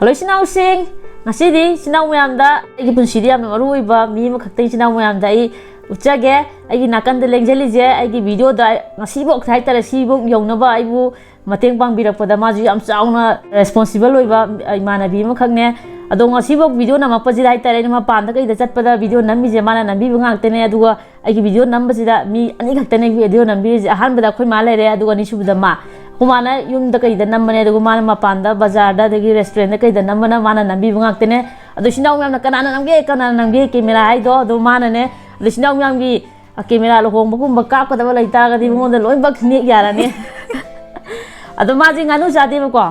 Hello Sinau-sing, ngasidi Sinau mayamda aigi punsidi yamna maruoiba mi ama khaktai Sinau mayamda ai uchage aigi nakanda lengjali aigi video da ngasibok haitare sibok yognaba aibu mateng pangbirakpada maji yam chauna responsible oiba imanabi ama khakne ado ngasibok video namapasi haitare ma panda kai da chatpada video namije mana nambi ngangtene aduga aigi video nambasida mi ani khaktane video nambi ahanbada khoi ma lere aduga ni subda ma kumana yung da kai da namane aduga mana ma panda bazar da dagi restaurant da kai da namana mana nambi ngangtene ado Sinau mayamna kanana namge camera haido ado mana ne ado Sinau mayamgi camera lohong bagumba kapkadaba laitagadi monda loi bak ne yarane ado maji nganu jade bako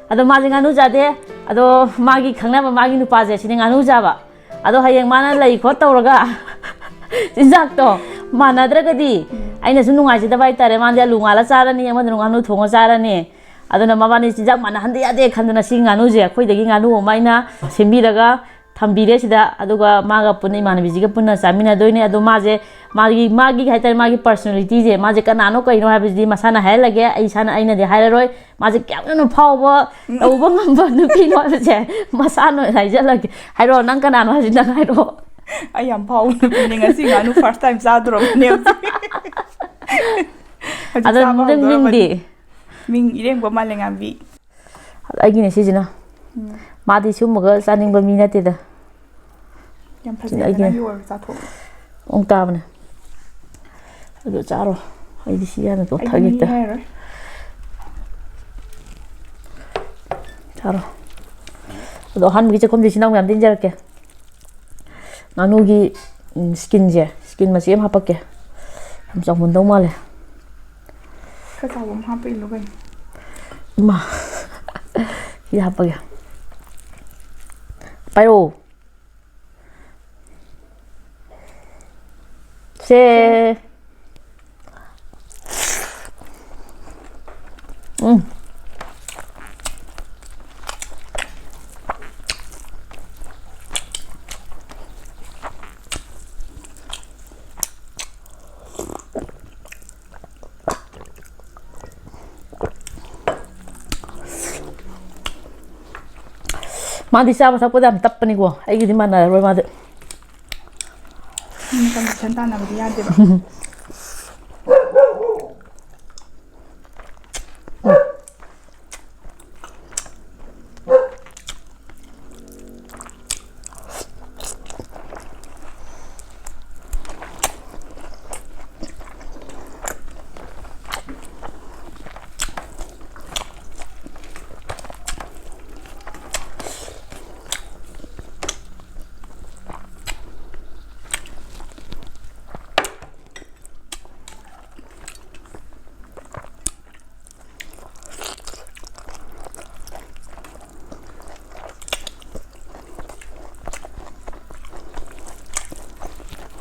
ado maji nganu jade ado magi khangnaba magi nupaje sine nganu jaba ado hayeng mana lai kho tawraga jinjak to manadragadi aina su nungai sida bai tare manja lungala charani amad nganu thonga charani aduna mabani jinjak mana hande ade khanduna singanu je khoidagi nganu maina sembiraga thambire sida aduga maga punai manabijiga punna samina doine ado maje magi haitar magi personality je maje kanano kaino habiji masana hailage ai sana aina de hairoi maje kyamna phawba tawba ngamba nupi no je masano haijalage hairo nang kanano hajina hairo I am Paul ngasi nganu first time sadro ne ada ming ming ireng ba malenga bi agi ne sijina madi sumuga saning ba minate da yam phajina na yor sa tho ong tabna ado charo ai di siya na to thagita charo ado han gi che kom di sinang yam din jarke nganu gi skin ma sim hapake ham chong mun dong male ka sa bom hape lo gai ma ki hapake pairo se Madi sama sa podam tapani ko ai gidi mana roi madi kan chanta na bi ya de ba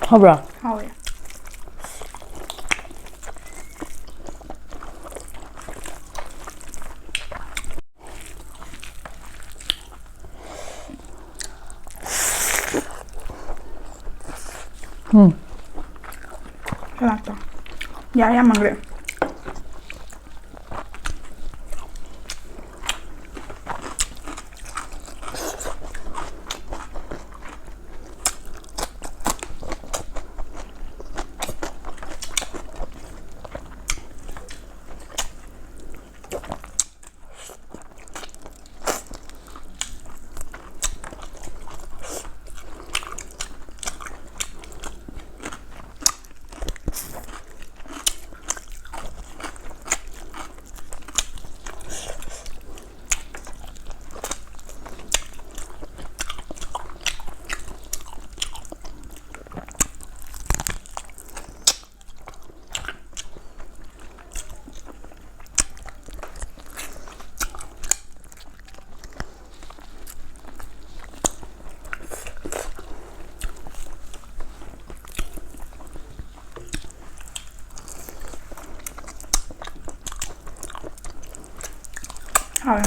Chabda. How ya? Enak tuh. Ya mangre.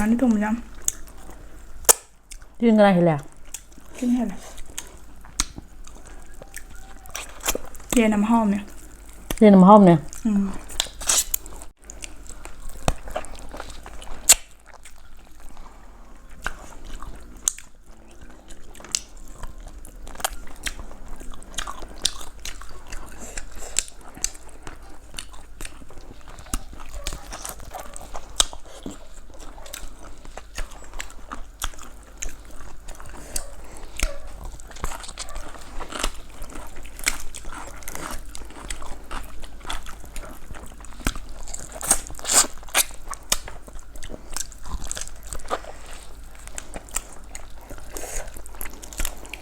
Ini tuh macam. Dia ngerah hilang. Ini hilang. Dia nama home ya. Dia nama home ya.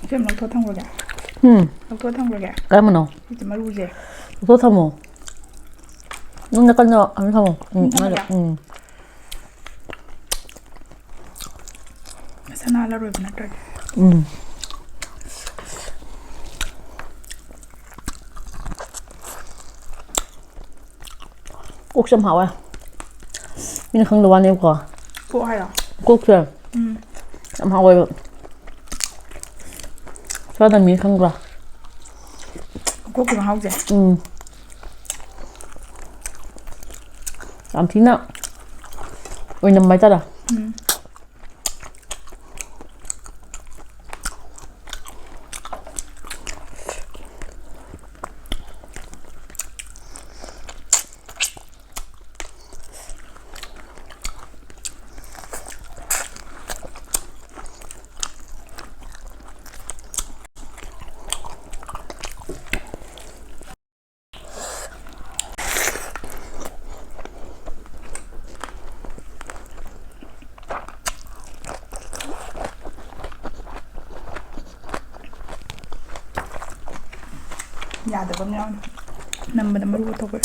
ꯁꯦꯝ ꯂꯧꯊꯣꯛ ꯊꯝꯈ꯭ꯔꯒꯦ ꯂꯧꯊꯣꯛ ꯊꯝꯈ꯭ꯔꯒꯦ ꯀꯔꯝꯕꯅꯣ ꯁꯤꯁꯦ ꯃꯔꯨꯁꯦ ꯂꯧꯊꯣꯛ ꯊꯝꯃꯣ ꯅꯪ ꯅꯥꯀꯟꯗ ꯑꯗꯨꯝ ꯊꯝꯃꯣ 맞아 ꯃꯁꯥ ꯅꯥꯜꯂꯔꯣꯏꯕ ꯅꯠꯇ꯭ꯔꯗꯤ 꼭 좀 하와요 이는 강도 많이 입고 꼭 하여 꼭지 좀 하와요 저다 미 강가 꼭 그거 하우제 làm chín ạ ôi nằm máy ta à 야들 보면 남보다 머리가 더 그래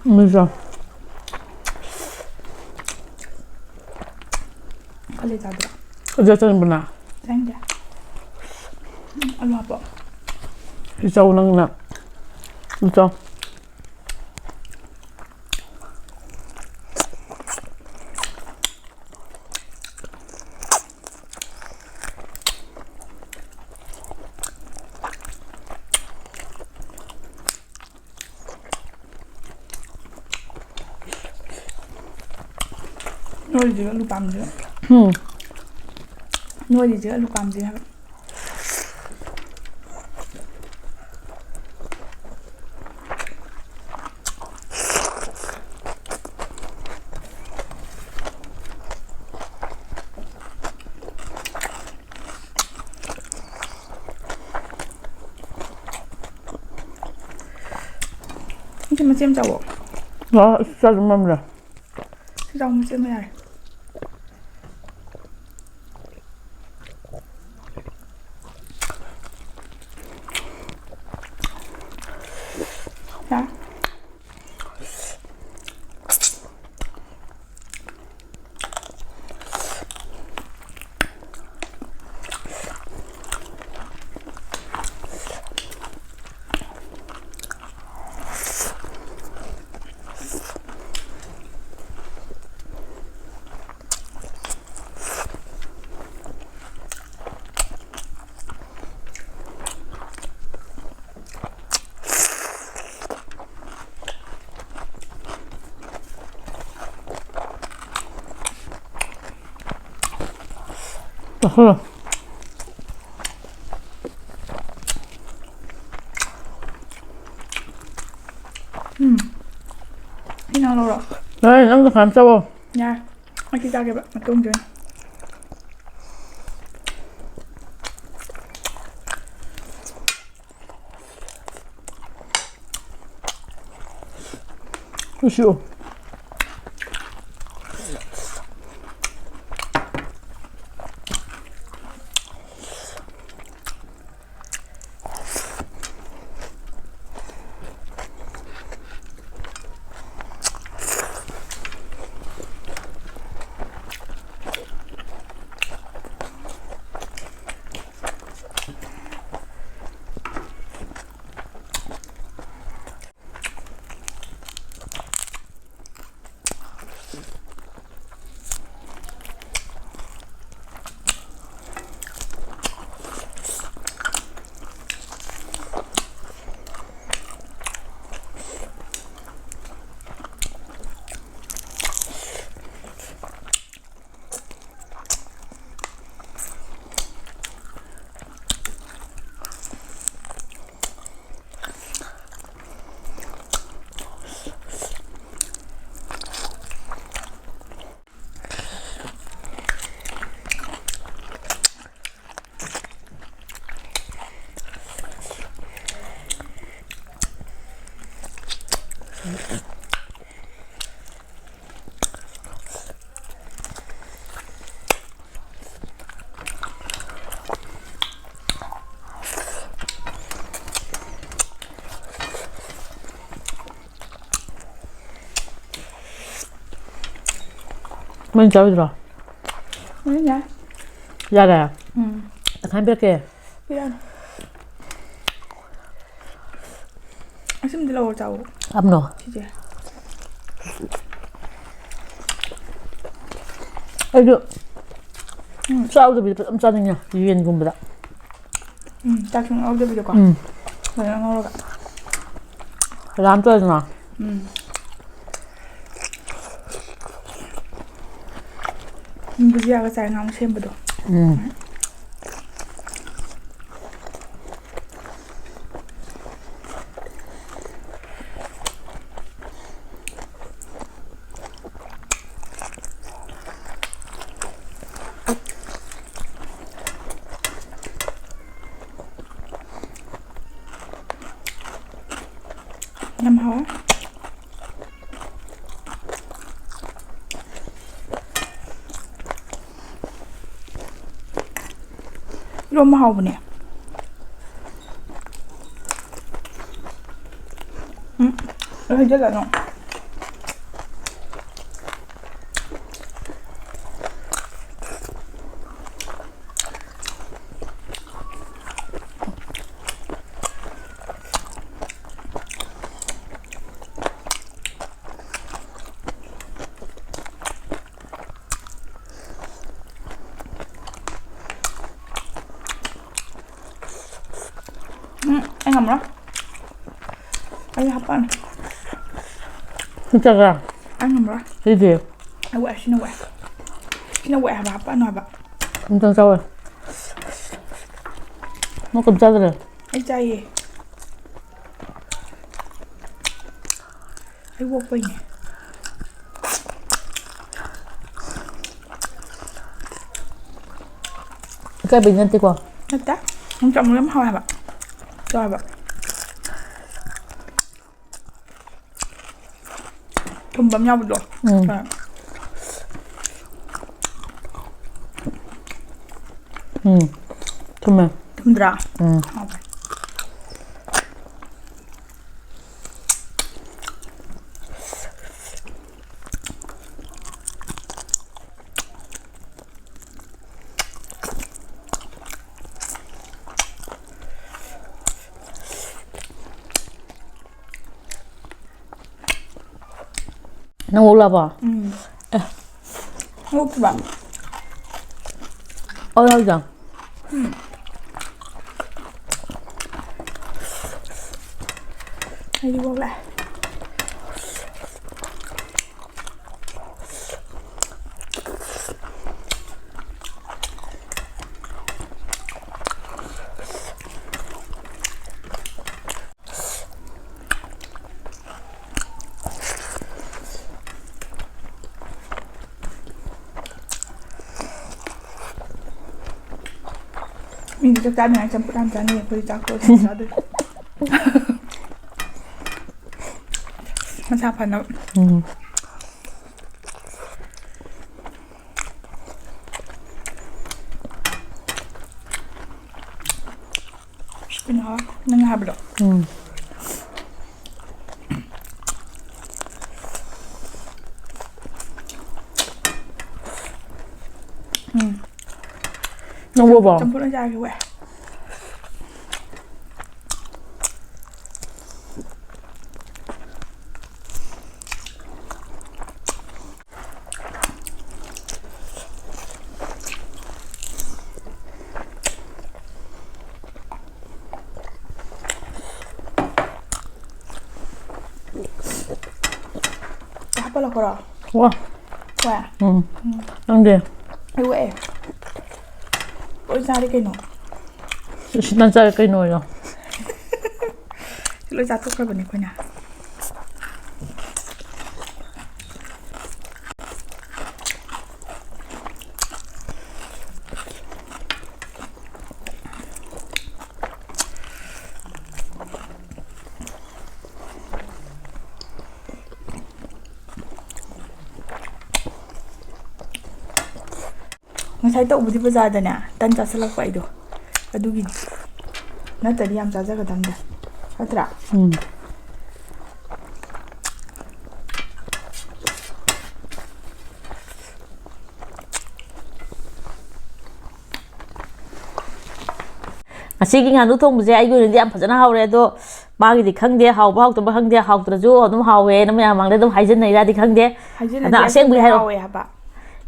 맞아 빨리 자들아 어쨌든 뭐나 생자 얼마 봐 진짜 오는구나 진짜 nuôi giữa lục bằm giữa nuôi gì giữa lục bằm gì hả nhưng mà xem chậu 나 진짜 좀 맘이야 rau mà xem này hả 그래 khi nào lâu rồi 에이 남자 감 싸워 nha mấy cái ra kìa bạn mà công chuyện 쉬워 Mình chơi rồi. Nhá. Ra rồi. 응. Anh biết kìa. 미안. 힘들어 오자고. Ấm nổ. 진짜. được. Sao rồi bị âm chân nhỉ? Duyên cùng vậy. 딱 좀 어디 보자. 그냥 먹으러 가. Làm chơi rồi nào? 무지하게 잘 나온 샘부도. Năm hấu. Rôm hầu nè. Hơi rất là ngon. Anh ngầm đó. Anh hấp anh. 진짜 그냥. Anh ngầm đó. 그지? Nó quẹ, xin nó quẹ. Xin nó quẹ hấp anh hấp. 엄청 짜워. 너 좀 짜더래. Anh chay gì? Anh vô bình. cái bình nhân tí qua. Nó tắt. Không trọng lắm thôi hả bạn? Rồi bạn. Cùng bấm nhau một độ. Rồi. 정말. 힘들어. 너 올라봐. 먹지 마. 하자. Hãy đi vô lại. Mình chắc chắn là anh chăm phút ăn chán này, tôi chắc tôi không sao được. Nó sao phải nó. Nó ngà bự. 너 먹어봐. 짬뽕 nó ra cái quẹ. Hấp là rồi. 와. Quẹ. 안 돼. Cái quẹ. Ôi ra đi cây nổ. 신난 짤 cây nồi rồi. Lôi ra thuốc ra vào này coi nào. Ngài tàu budi bazaar da nè, tan cha salak pa ido. Adugi. Na tadi am jaja ka damda. Atra. ꯑꯁꯤꯒꯤ ꯉꯥꯅꯨ ꯊꯣꯡꯕꯁꯦ ꯑꯩꯒꯤ ꯑꯣꯏꯅꯗꯤ ꯌꯥꯝ ꯐꯖꯅ ꯍꯥꯎꯔꯦ ꯑꯗꯣ ꯃꯥꯒꯤꯗꯤ ꯈꯪꯗꯦ ꯍꯥꯎꯕ ꯍꯥꯎꯇꯕ ꯈꯪꯗꯦ ꯍꯥꯎꯇ꯭ꯔꯁꯨ ꯑꯗꯨꯝ ꯍꯥꯎꯋꯦꯅ ꯃꯌꯥꯝ ꯃꯥꯡꯗ ꯑꯗꯨꯝ ꯍꯥꯏꯖꯟꯅꯩꯔꯗꯤ ꯈꯪꯗꯦ ꯑꯗꯣ ꯑꯁꯦꯡꯕꯒꯤ ꯍꯥꯏꯔꯣ ꯍꯥꯎꯋꯦ ꯍꯥꯏꯕ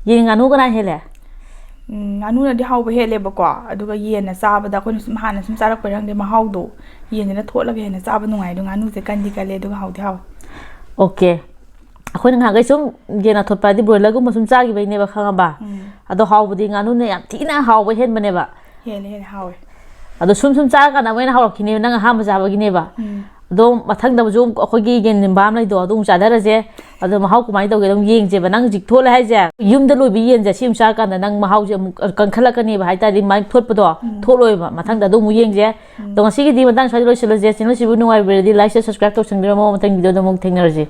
ꯌꯦꯟ ꯉꯥꯅꯨ ꯀꯅꯥ ꯍꯦꯜꯂꯦ ꯉꯥꯅꯨꯅꯗꯤ ꯍꯥꯎꯕ ꯍꯦꯜꯂꯦꯕꯀꯣ ꯑꯗꯨꯒ ꯌꯦꯟꯅ ꯆꯥꯕꯗ ꯑꯩꯈꯣꯏꯅ ꯁꯨꯝ ꯍꯥꯟꯅ ꯁꯨꯝ ꯆꯥꯔꯛꯄꯩꯔ ꯈꯪꯗꯦ ꯃꯍꯥꯎꯗꯣ ꯌꯦꯟꯁꯤꯅ ꯊꯣꯠꯂꯒ ꯍꯦꯟꯅ ꯆꯥꯕ ꯅꯨꯡꯉꯥꯏ ꯑꯗꯣ ꯉꯥꯅꯨꯁꯦ ꯀꯟꯗꯤ ꯀꯜꯂꯦ ꯑꯗꯨꯒ ꯍꯥꯎꯗꯤ ꯍꯥꯎꯋꯦ ꯑꯣꯀꯦ ꯑꯩꯈꯣꯏꯅ ꯅꯍꯥꯟꯈꯩ ꯁꯨꯝ ꯌꯦꯟ ꯑꯊꯣꯠꯄ ꯍꯥꯏꯗꯤ ꯕ꯭ꯔꯣꯏꯂꯔꯒꯨꯝꯕ ꯁꯨꯝ ꯆꯥꯈꯤꯕꯩꯅꯦꯕ ꯈꯪꯉꯕ ꯑꯗꯣ ꯍꯥꯎꯕꯗꯤ ꯉꯥꯅꯨꯅ ꯌꯥꯝ ꯊꯤꯅ ꯍꯥꯎꯕ ꯍꯦꯟꯕꯅꯦꯕ ꯍꯦꯜꯂꯦ ꯍꯥꯎꯋꯦ ꯑꯗꯣ ꯁꯨꯝ ꯆꯥꯔꯀꯥꯟꯗ ꯃꯣꯏꯅ ꯍꯧꯔꯛꯈꯤꯅꯦꯕ ꯅꯪ ꯑꯍꯥꯟꯕ ꯆꯥꯕꯒꯤꯅꯦꯕ ꯑꯗꯣ ꯃꯊꯪꯗꯁꯨ ꯑꯩꯈꯣꯏꯒꯤ ꯌꯦꯟ ꯅꯤꯡꯕꯥ ꯑꯃ ꯂꯩꯗꯣ ꯑꯗꯨ ꯑꯃꯨꯛ ꯆꯥꯊꯔꯁꯦ ꯑꯗꯣ ꯃꯍꯥꯎ ꯀꯃꯥꯏꯅ ꯇꯧꯒꯦ ꯑꯗꯨꯝ ꯌꯦꯡꯁꯦꯕ ꯅꯪ ꯍꯧꯖꯤꯛ ꯊꯣꯠꯂꯦ ꯍꯥꯏꯁꯦ ꯌꯨꯝꯗ ꯂꯣꯏꯕ ꯌꯦꯟꯁꯦ ꯁꯤ ꯑꯃꯨꯛ ꯆꯥꯔꯀꯥꯟꯗ ꯅꯪ ꯃꯍꯥꯎꯁꯦ ꯑꯃꯨꯛ ꯀꯟꯈꯠꯂꯛꯀꯅꯦꯕ ꯍꯥꯏꯇꯥꯔꯗꯤ ꯃꯥꯏ ꯊꯣꯠꯄꯗꯣ ꯊꯣꯠꯂꯣꯏꯕ ꯃꯊꯪꯗ ꯑꯗꯨ ꯑꯃꯨꯛ ꯌꯦꯡꯁꯦ ꯑꯗꯣ ꯉꯁꯤꯒꯤꯗꯤ ꯃꯇꯥꯡ ꯁ꯭ꯋꯥꯏꯗ ꯂꯣꯏꯁꯤꯜꯂꯁꯦ ꯆꯦꯅꯦꯜꯁꯤꯕꯨ ꯅꯨꯡꯉꯥꯏꯕꯤꯔꯗꯤ ꯂꯥꯏꯛ ꯁꯕꯁꯀ꯭ꯔꯥꯏꯕ ꯇꯧꯁꯟꯕꯤꯔꯝꯃꯣ ꯃꯊꯪ ꯚꯤꯗꯤꯑꯣꯗ ꯑꯃꯨꯛ ꯊꯦꯡꯅꯔꯁꯤ